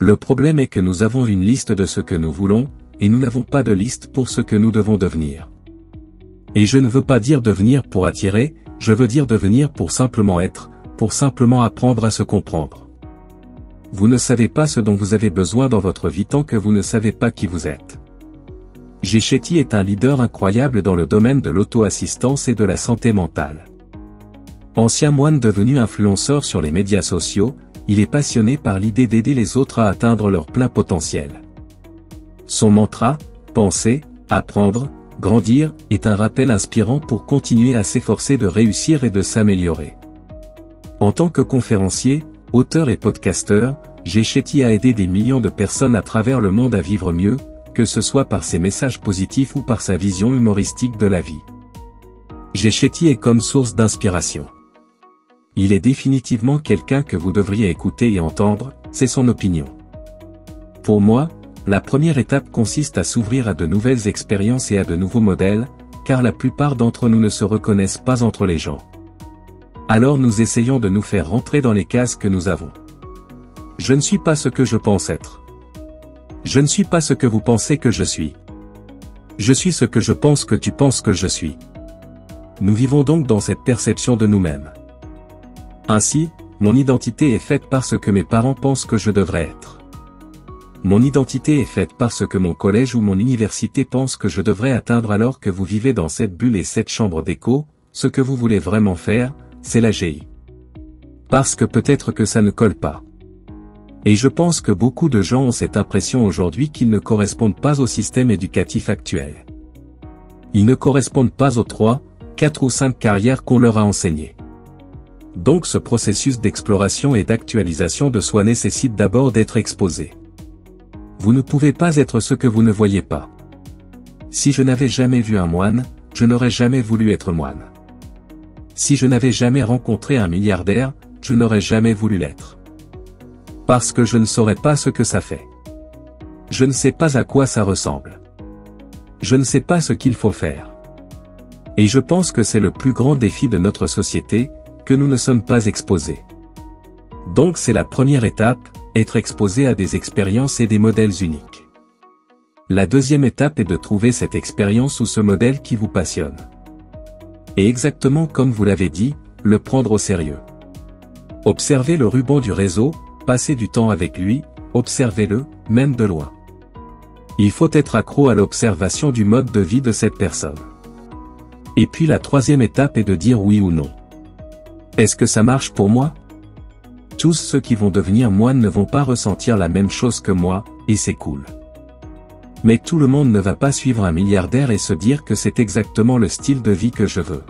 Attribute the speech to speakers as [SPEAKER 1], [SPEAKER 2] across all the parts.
[SPEAKER 1] Le problème est que nous avons une liste de ce que nous voulons, et nous n'avons pas de liste pour ce que nous devons devenir. Et je ne veux pas dire devenir pour attirer, je veux dire devenir pour simplement être, pour simplement apprendre à se comprendre. Vous ne savez pas ce dont vous avez besoin dans votre vie tant que vous ne savez pas qui vous êtes. Jay Shetty est un leader incroyable dans le domaine de l'auto-assistance et de la santé mentale. Ancien moine devenu influenceur sur les médias sociaux, il est passionné par l'idée d'aider les autres à atteindre leur plein potentiel. Son mantra, penser, apprendre, grandir, est un rappel inspirant pour continuer à s'efforcer de réussir et de s'améliorer. En tant que conférencier, auteur et podcasteur, Jay Shetty a aidé des millions de personnes à travers le monde à vivre mieux, que ce soit par ses messages positifs ou par sa vision humoristique de la vie. Jay Shetty est comme source d'inspiration. Il est définitivement quelqu'un que vous devriez écouter et entendre, c'est son opinion. Pour moi, la première étape consiste à s'ouvrir à de nouvelles expériences et à de nouveaux modèles, car la plupart d'entre nous ne se reconnaissent pas entre les gens. Alors nous essayons de nous faire rentrer dans les cases que nous avons. Je ne suis pas ce que je pense être. Je ne suis pas ce que vous pensez que je suis. Je suis ce que je pense que tu penses que je suis. Nous vivons donc dans cette perception de nous-mêmes. Ainsi, mon identité est faite par ce que mes parents pensent que je devrais être. Mon identité est faite par ce que mon collège ou mon université pense que je devrais atteindre alors que vous vivez dans cette bulle et cette chambre d'écho, ce que vous voulez vraiment faire, c'est la GI. Parce que peut-être que ça ne colle pas. Et je pense que beaucoup de gens ont cette impression aujourd'hui qu'ils ne correspondent pas au système éducatif actuel. Ils ne correspondent pas aux 3, 4 ou 5 carrières qu'on leur a enseignées. Donc ce processus d'exploration et d'actualisation de soi nécessite d'abord d'être exposé. Vous ne pouvez pas être ce que vous ne voyez pas. Si je n'avais jamais vu un moine, je n'aurais jamais voulu être moine. Si je n'avais jamais rencontré un milliardaire, je n'aurais jamais voulu l'être. Parce que je ne saurais pas ce que ça fait. Je ne sais pas à quoi ça ressemble. Je ne sais pas ce qu'il faut faire. Et je pense que c'est le plus grand défi de notre société, que nous ne sommes pas exposés. Donc c'est la première étape, être exposé à des expériences et des modèles uniques. La deuxième étape est de trouver cette expérience ou ce modèle qui vous passionne. Et exactement comme vous l'avez dit, le prendre au sérieux. Observez le ruban du réseau, passez du temps avec lui, observez-le, même de loin. Il faut être accro à l'observation du mode de vie de cette personne. Et puis la troisième étape est de dire oui ou non. Est-ce que ça marche pour moi? Tous ceux qui vont devenir moines ne vont pas ressentir la même chose que moi, et c'est cool. Mais tout le monde ne va pas suivre un milliardaire et se dire que c'est exactement le style de vie que je veux.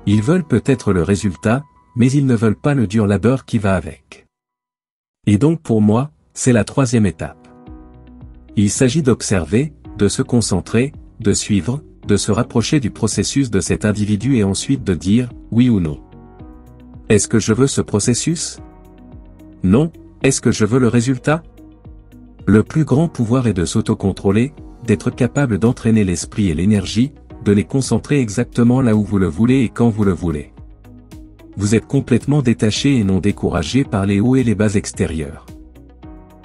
[SPEAKER 1] Ils veulent peut-être le résultat, mais ils ne veulent pas le dur labeur qui va avec. Et donc pour moi, c'est la troisième étape. Il s'agit d'observer, de se concentrer, de suivre, de se rapprocher du processus de cet individu et ensuite de dire, oui ou non. Est-ce que je veux ce processus? Non. Est-ce que je veux le résultat? Le plus grand pouvoir est de s'autocontrôler, d'être capable d'entraîner l'esprit et l'énergie, de les concentrer exactement là où vous le voulez et quand vous le voulez. Vous êtes complètement détaché et non découragé par les hauts et les bas extérieurs.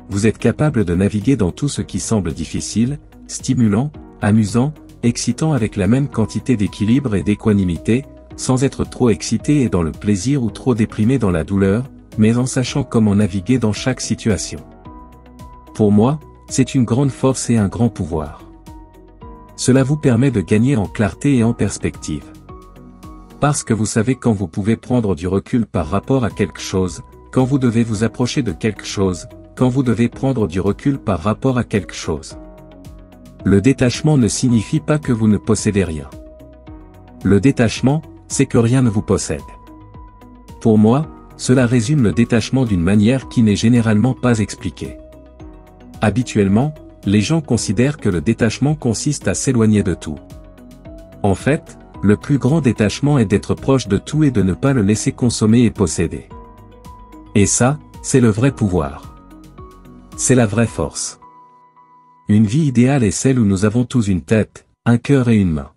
[SPEAKER 1] Vous êtes capable de naviguer dans tout ce qui semble difficile, stimulant, amusant, excitant avec la même quantité d'équilibre et d'équanimité, sans être trop excité et dans le plaisir ou trop déprimé dans la douleur, mais en sachant comment naviguer dans chaque situation. Pour moi, c'est une grande force et un grand pouvoir. Cela vous permet de gagner en clarté et en perspective. Parce que vous savez quand vous pouvez prendre du recul par rapport à quelque chose, quand vous devez vous approcher de quelque chose, quand vous devez prendre du recul par rapport à quelque chose. Le détachement ne signifie pas que vous ne possédez rien. Le détachement, c'est que rien ne vous possède. Pour moi, cela résume le détachement d'une manière qui n'est généralement pas expliquée. Habituellement, les gens considèrent que le détachement consiste à s'éloigner de tout. En fait, le plus grand détachement est d'être proche de tout et de ne pas le laisser consommer et posséder. Et ça, c'est le vrai pouvoir. C'est la vraie force. Une vie idéale est celle où nous avons tous une tête, un cœur et une main.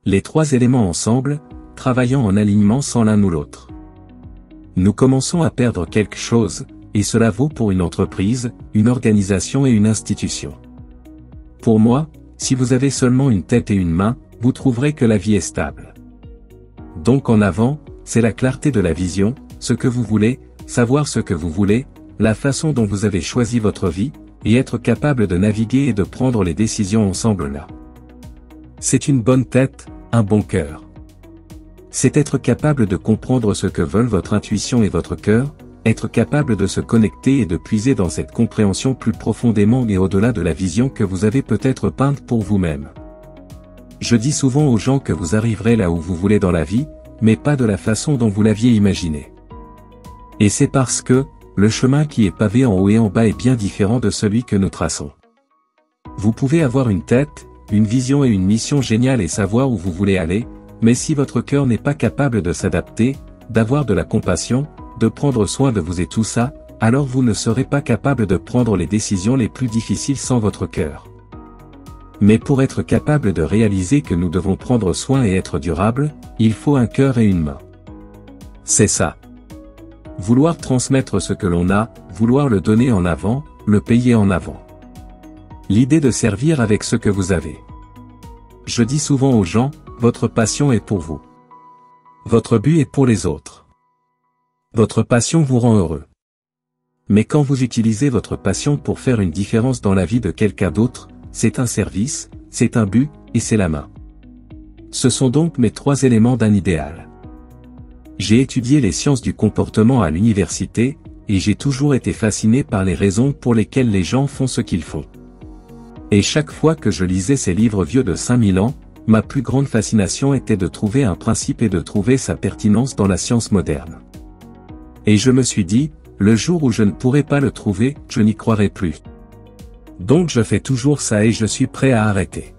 [SPEAKER 1] Les trois éléments ensemble, travaillant en alignement sans l'un ou l'autre. Nous commençons à perdre quelque chose, et cela vaut pour une entreprise, une organisation et une institution. Pour moi, si vous avez seulement une tête et une main, vous trouverez que la vie est stable. Donc en avant, c'est la clarté de la vision, ce que vous voulez, savoir ce que vous voulez, la façon dont vous avez choisi votre vie, et être capable de naviguer et de prendre les décisions ensemble là. C'est une bonne tête, un bon cœur. C'est être capable de comprendre ce que veulent votre intuition et votre cœur, être capable de se connecter et de puiser dans cette compréhension plus profondément et au-delà de la vision que vous avez peut-être peinte pour vous-même. Je dis souvent aux gens que vous arriverez là où vous voulez dans la vie, mais pas de la façon dont vous l'aviez imaginé. Et c'est parce que, le chemin qui est pavé en haut et en bas est bien différent de celui que nous traçons. Vous pouvez avoir une tête, une vision et une mission géniale et savoir où vous voulez aller, mais si votre cœur n'est pas capable de s'adapter, d'avoir de la compassion, de prendre soin de vous et tout ça, alors vous ne serez pas capable de prendre les décisions les plus difficiles sans votre cœur. Mais pour être capable de réaliser que nous devons prendre soin et être durable, il faut un cœur et une main. C'est ça. Vouloir transmettre ce que l'on a, vouloir le donner en avant, le payer en avant. L'idée de servir avec ce que vous avez. Je dis souvent aux gens, votre passion est pour vous. Votre but est pour les autres. Votre passion vous rend heureux. Mais quand vous utilisez votre passion pour faire une différence dans la vie de quelqu'un d'autre, c'est un service, c'est un but, et c'est la main. Ce sont donc mes 3 éléments d'un idéal. J'ai étudié les sciences du comportement à l'université, et j'ai toujours été fasciné par les raisons pour lesquelles les gens font ce qu'ils font. Et chaque fois que je lisais ces livres vieux de 5000 ans, ma plus grande fascination était de trouver un principe et de trouver sa pertinence dans la science moderne. Et je me suis dit, le jour où je ne pourrai pas le trouver, je n'y croirai plus. Donc je fais toujours ça et je suis prêt à arrêter.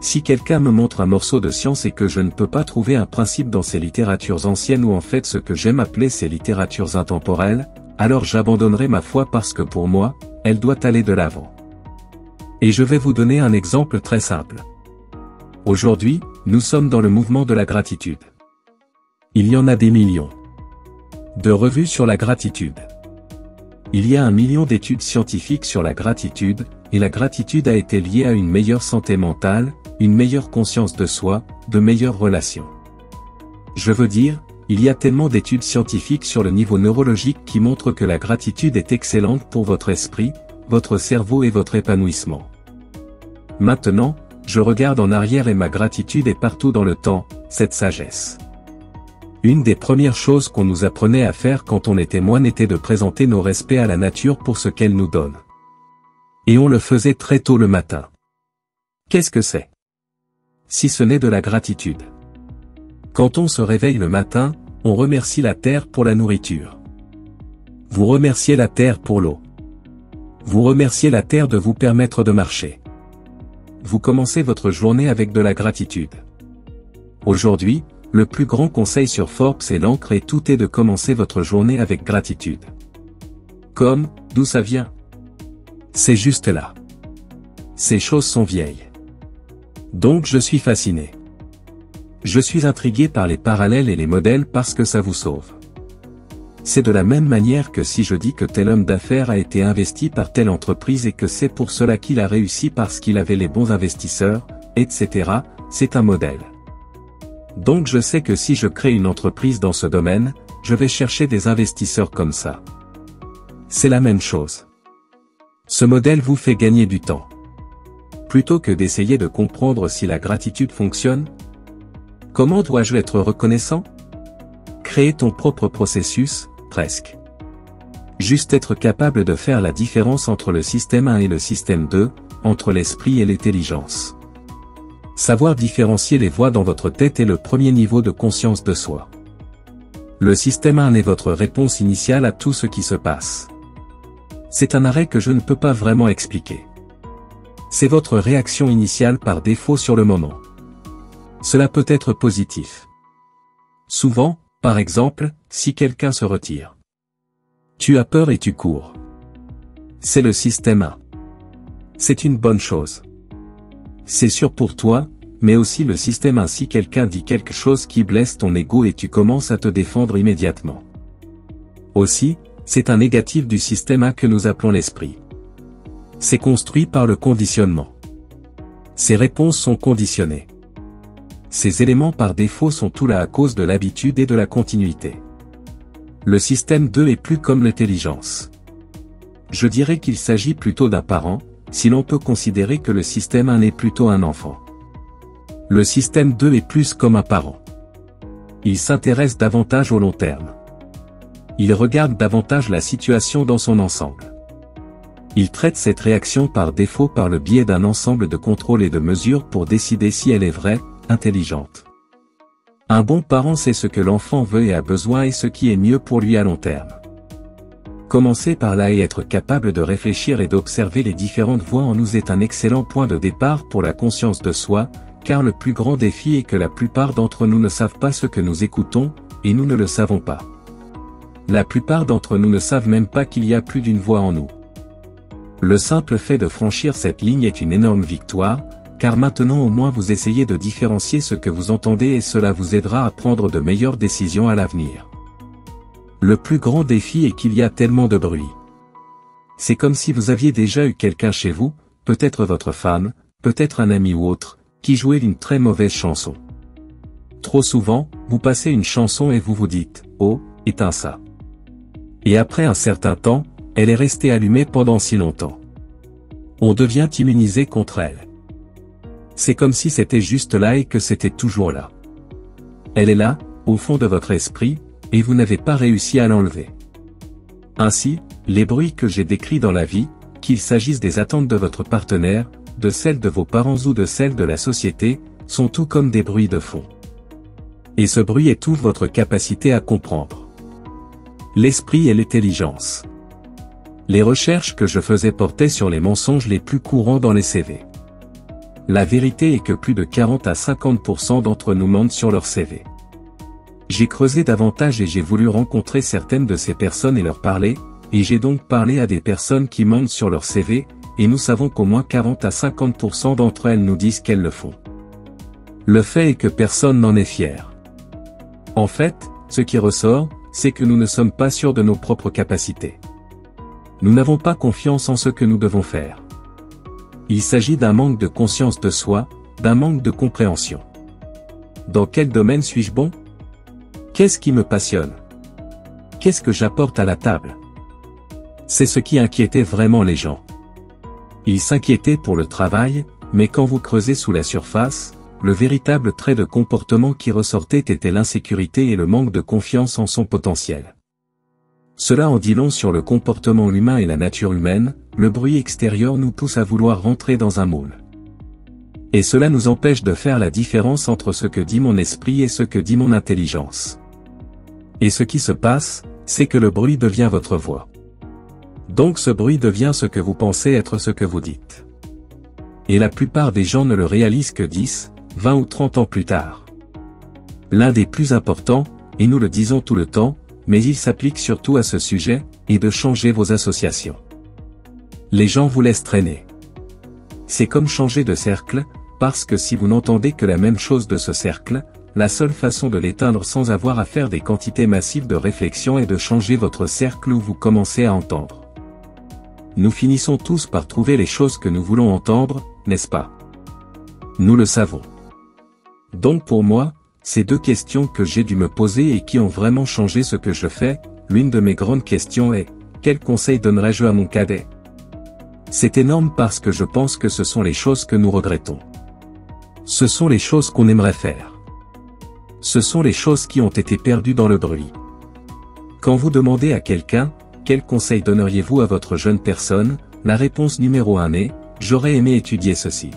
[SPEAKER 1] Si quelqu'un me montre un morceau de science et que je ne peux pas trouver un principe dans ces littératures anciennes ou en fait ce que j'aime appeler ces littératures intemporelles, alors j'abandonnerai ma foi parce que pour moi, elle doit aller de l'avant. Et je vais vous donner un exemple très simple. Aujourd'hui, nous sommes dans le mouvement de la gratitude. Il y en a des millions de revues sur la gratitude. Il y a 1 million d'études scientifiques sur la gratitude, et la gratitude a été liée à une meilleure santé mentale, une meilleure conscience de soi, de meilleures relations. Je veux dire, il y a tellement d'études scientifiques sur le niveau neurologique qui montrent que la gratitude est excellente pour votre esprit, votre cerveau et votre épanouissement. Maintenant, je regarde en arrière et ma gratitude est partout dans le temps, cette sagesse. Une des premières choses qu'on nous apprenait à faire quand on était moine était de présenter nos respects à la nature pour ce qu'elle nous donne. Et on le faisait très tôt le matin. Qu'est-ce que c'est? Si ce n'est de la gratitude. Quand on se réveille le matin, on remercie la terre pour la nourriture. Vous remerciez la terre pour l'eau. Vous remerciez la terre de vous permettre de marcher. Vous commencez votre journée avec de la gratitude. Aujourd'hui, le plus grand conseil sur Forbes est l'encre et tout est de commencer votre journée avec gratitude. Comme, d'où ça vient? C'est juste là. Ces choses sont vieilles. Donc je suis fasciné. Je suis intrigué par les parallèles et les modèles parce que ça vous sauve. C'est de la même manière que si je dis que tel homme d'affaires a été investi par telle entreprise et que c'est pour cela qu'il a réussi parce qu'il avait les bons investisseurs, etc., c'est un modèle. Donc je sais que si je crée une entreprise dans ce domaine, je vais chercher des investisseurs comme ça. C'est la même chose. Ce modèle vous fait gagner du temps. Plutôt que d'essayer de comprendre si la gratitude fonctionne, comment dois-je être reconnaissant? Créer ton propre processus, presque. Juste être capable de faire la différence entre le système 1 et le système 2, entre l'esprit et l'intelligence. Savoir différencier les voix dans votre tête est le premier niveau de conscience de soi. Le système 1 est votre réponse initiale à tout ce qui se passe. C'est un arrêt que je ne peux pas vraiment expliquer. C'est votre réaction initiale par défaut sur le moment. Cela peut être positif. Souvent, par exemple, si quelqu'un se retire. Tu as peur et tu cours. C'est le système 1. C'est une bonne chose. C'est sûr pour toi, mais aussi le système 1 si quelqu'un dit quelque chose qui blesse ton ego et tu commences à te défendre immédiatement. Aussi, C'est un négatif du système A que nous appelons l'esprit. C'est construit par le conditionnement. Ces réponses sont conditionnées. Ces éléments par défaut sont tout là à cause de l'habitude et de la continuité. Le système 2 est plus comme l'intelligence. Je dirais qu'il s'agit plutôt d'un parent, si l'on peut considérer que le système 1 est plutôt un enfant. Le système 2 est plus comme un parent. Il s'intéresse davantage au long terme. Il regarde davantage la situation dans son ensemble. Il traite cette réaction par défaut par le biais d'un ensemble de contrôles et de mesures pour décider si elle est vraie, intelligente. Un bon parent sait ce que l'enfant veut et a besoin et ce qui est mieux pour lui à long terme. Commencer par là et être capable de réfléchir et d'observer les différentes voies en nous est un excellent point de départ pour la conscience de soi, car le plus grand défi est que la plupart d'entre nous ne savent pas ce que nous écoutons, et nous ne le savons pas. La plupart d'entre nous ne savent même pas qu'il y a plus d'une voix en nous. Le simple fait de franchir cette ligne est une énorme victoire, car maintenant au moins vous essayez de différencier ce que vous entendez et cela vous aidera à prendre de meilleures décisions à l'avenir. Le plus grand défi est qu'il y a tellement de bruit. C'est comme si vous aviez déjà eu quelqu'un chez vous, peut-être votre femme, peut-être un ami ou autre, qui jouait une très mauvaise chanson. Trop souvent, vous passez une chanson et vous vous dites « Oh, éteins ça ». Et après un certain temps, elle est restée allumée pendant si longtemps. On devient immunisé contre elle. C'est comme si c'était juste là et que c'était toujours là. Elle est là, au fond de votre esprit, et vous n'avez pas réussi à l'enlever. Ainsi, les bruits que j'ai décrits dans la vie, qu'il s'agisse des attentes de votre partenaire, de celles de vos parents ou de celles de la société, sont tout comme des bruits de fond. Et ce bruit étouffe votre capacité à comprendre. L'esprit et l'intelligence. Les recherches que je faisais portaient sur les mensonges les plus courants dans les CV. La vérité est que plus de 40 à 50% d'entre nous mentent sur leur CV. J'ai creusé davantage et j'ai voulu rencontrer certaines de ces personnes et leur parler, et j'ai donc parlé à des personnes qui mentent sur leur CV, et nous savons qu'au moins 40 à 50% d'entre elles nous disent qu'elles le font. Le fait est que personne n'en est fier. En fait, ce qui ressort, c'est que nous ne sommes pas sûrs de nos propres capacités. Nous n'avons pas confiance en ce que nous devons faire. Il s'agit d'un manque de conscience de soi, d'un manque de compréhension. Dans quel domaine suis-je bon ? Qu'est-ce qui me passionne ? Qu'est-ce que j'apporte à la table ? C'est ce qui inquiétait vraiment les gens. Ils s'inquiétaient pour le travail, mais quand vous creusez sous la surface, le véritable trait de comportement qui ressortait était l'insécurité et le manque de confiance en son potentiel. Cela en dit long sur le comportement humain et la nature humaine, le bruit extérieur nous pousse à vouloir rentrer dans un moule. Et cela nous empêche de faire la différence entre ce que dit mon esprit et ce que dit mon intelligence. Et ce qui se passe, c'est que le bruit devient votre voix. Donc ce bruit devient ce que vous pensez être ce que vous dites. Et la plupart des gens ne le réalisent que 10, 20 ou 30 ans plus tard. L'un des plus importants, et nous le disons tout le temps, mais il s'applique surtout à ce sujet, est de changer vos associations. Les gens vous laissent traîner. C'est comme changer de cercle, parce que si vous n'entendez que la même chose de ce cercle, la seule façon de l'éteindre sans avoir à faire des quantités massives de réflexion est de changer votre cercle où vous commencez à entendre. Nous finissons tous par trouver les choses que nous voulons entendre, n'est-ce pas ? Nous le savons. Donc pour moi, ces deux questions que j'ai dû me poser et qui ont vraiment changé ce que je fais, l'une de mes grandes questions est, quel conseil donnerais-je à mon cadet ? C'est énorme parce que je pense que ce sont les choses que nous regrettons. Ce sont les choses qu'on aimerait faire. Ce sont les choses qui ont été perdues dans le bruit. Quand vous demandez à quelqu'un, quel conseil donneriez-vous à votre jeune personne, la réponse numéro 1 est, j'aurais aimé étudier ceci.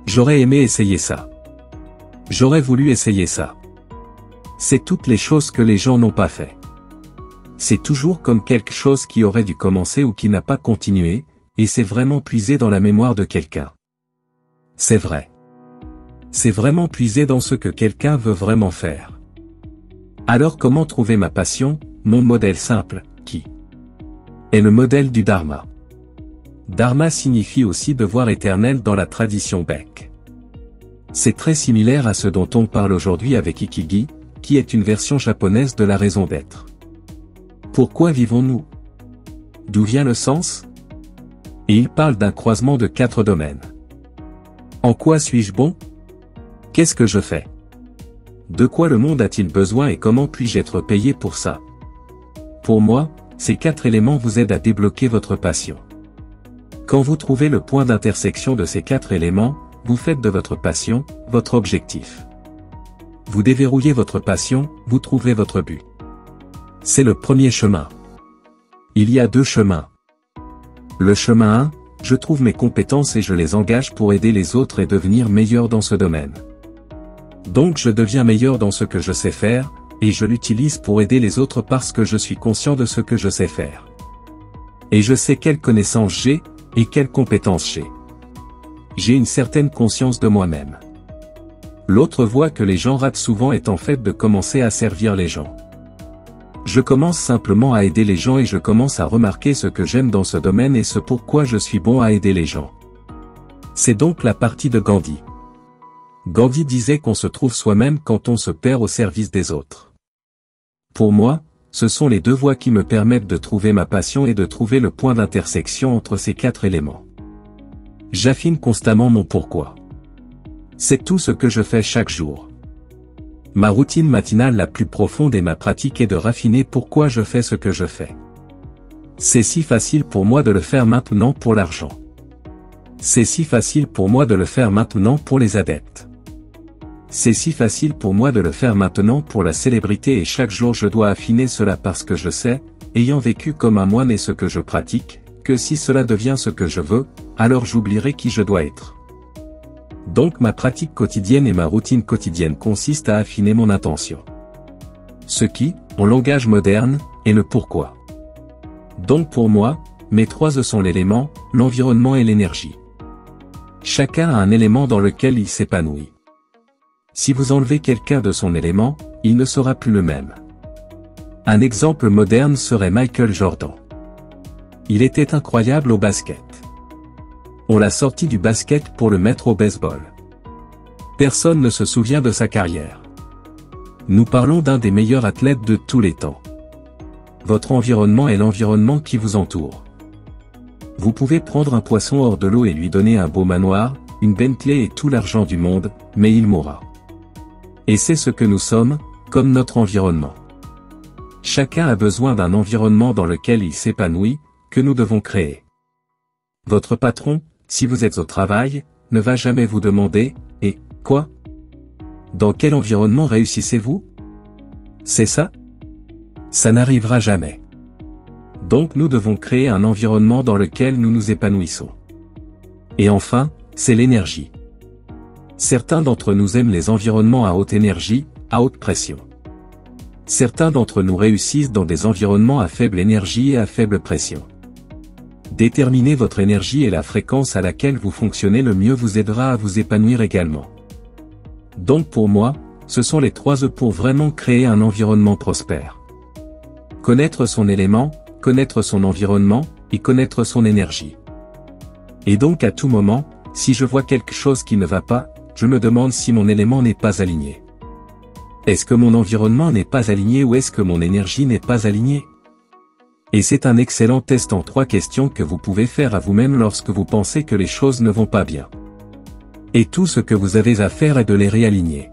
[SPEAKER 1] J'aurais aimé essayer ça. J'aurais voulu essayer ça. C'est toutes les choses que les gens n'ont pas fait. C'est toujours comme quelque chose qui aurait dû commencer ou qui n'a pas continué, et c'est vraiment puisé dans la mémoire de quelqu'un. C'est vrai. C'est vraiment puisé dans ce que quelqu'un veut vraiment faire. Alors comment trouver ma passion, mon modèle simple, qui est le modèle du Dharma. Dharma signifie aussi devoir éternel dans la tradition Beck. C'est très similaire à ce dont on parle aujourd'hui avec Ikigai, qui est une version japonaise de la raison d'être. Pourquoi vivons-nous? D'où vient le sens? Et il parle d'un croisement de 4 domaines. En quoi suis-je bon? Qu'est-ce que je fais? De quoi le monde a-t-il besoin et comment puis-je être payé pour ça? Pour moi, ces 4 éléments vous aident à débloquer votre passion. Quand vous trouvez le point d'intersection de ces 4 éléments, vous faites de votre passion, votre objectif. Vous déverrouillez votre passion, vous trouverez votre but. C'est le premier chemin. Il y a 2 chemins. Le chemin 1, je trouve mes compétences et je les engage pour aider les autres et devenir meilleur dans ce domaine. Donc je deviens meilleur dans ce que je sais faire, et je l'utilise pour aider les autres parce que je suis conscient de ce que je sais faire. Et je sais quelles connaissances j'ai, et quelles compétences j'ai. J'ai une certaine conscience de moi-même. L'autre voie que les gens ratent souvent est en fait de commencer à servir les gens. Je commence simplement à aider les gens et je commence à remarquer ce que j'aime dans ce domaine et ce pourquoi je suis bon à aider les gens. C'est donc la partie de Gandhi. Gandhi disait qu'on se trouve soi-même quand on se perd au service des autres. Pour moi, ce sont les 2 voies qui me permettent de trouver ma passion et de trouver le point d'intersection entre ces 4 éléments. J'affine constamment mon pourquoi. C'est tout ce que je fais chaque jour. Ma routine matinale la plus profonde et ma pratique est de raffiner pourquoi je fais ce que je fais. C'est si facile pour moi de le faire maintenant pour l'argent. C'est si facile pour moi de le faire maintenant pour les adeptes. C'est si facile pour moi de le faire maintenant pour la célébrité et chaque jour je dois affiner cela parce que je sais, ayant vécu comme un moine et ce que je pratique, que si cela devient ce que je veux, alors j'oublierai qui je dois être. Donc ma pratique quotidienne et ma routine quotidienne consistent à affiner mon intention. Ce qui, en langage moderne, est le pourquoi. Donc pour moi, mes 3 E sont l'élément, l'environnement et l'énergie. Chacun a un élément dans lequel il s'épanouit. Si vous enlevez quelqu'un de son élément, il ne sera plus le même. Un exemple moderne serait Michael Jordan. Il était incroyable au basket. On l'a sorti du basket pour le mettre au baseball. Personne ne se souvient de sa carrière. Nous parlons d'un des meilleurs athlètes de tous les temps. Votre environnement est l'environnement qui vous entoure. Vous pouvez prendre un poisson hors de l'eau et lui donner un beau manoir, une Bentley et tout l'argent du monde, mais il mourra. Et c'est ce que nous sommes, comme notre environnement. Chacun a besoin d'un environnement dans lequel il s'épanouit, que nous devons créer. Votre patron, si vous êtes au travail, ne va jamais vous demander « Et, quoi ? Dans quel environnement réussissez-vous ? » C'est ça ? Ça n'arrivera jamais. Donc nous devons créer un environnement dans lequel nous nous épanouissons. Et enfin, c'est l'énergie. Certains d'entre nous aiment les environnements à haute énergie, à haute pression. Certains d'entre nous réussissent dans des environnements à faible énergie et à faible pression. Déterminer votre énergie et la fréquence à laquelle vous fonctionnez le mieux vous aidera à vous épanouir également. Donc pour moi, ce sont les 3 E pour vraiment créer un environnement prospère. Connaître son élément, connaître son environnement, et connaître son énergie. Et donc à tout moment, si je vois quelque chose qui ne va pas, je me demande si mon élément n'est pas aligné. Est-ce que mon environnement n'est pas aligné ou est-ce que mon énergie n'est pas alignée? Et c'est un excellent test en 3 questions que vous pouvez faire à vous-même lorsque vous pensez que les choses ne vont pas bien. Et tout ce que vous avez à faire est de les réaligner.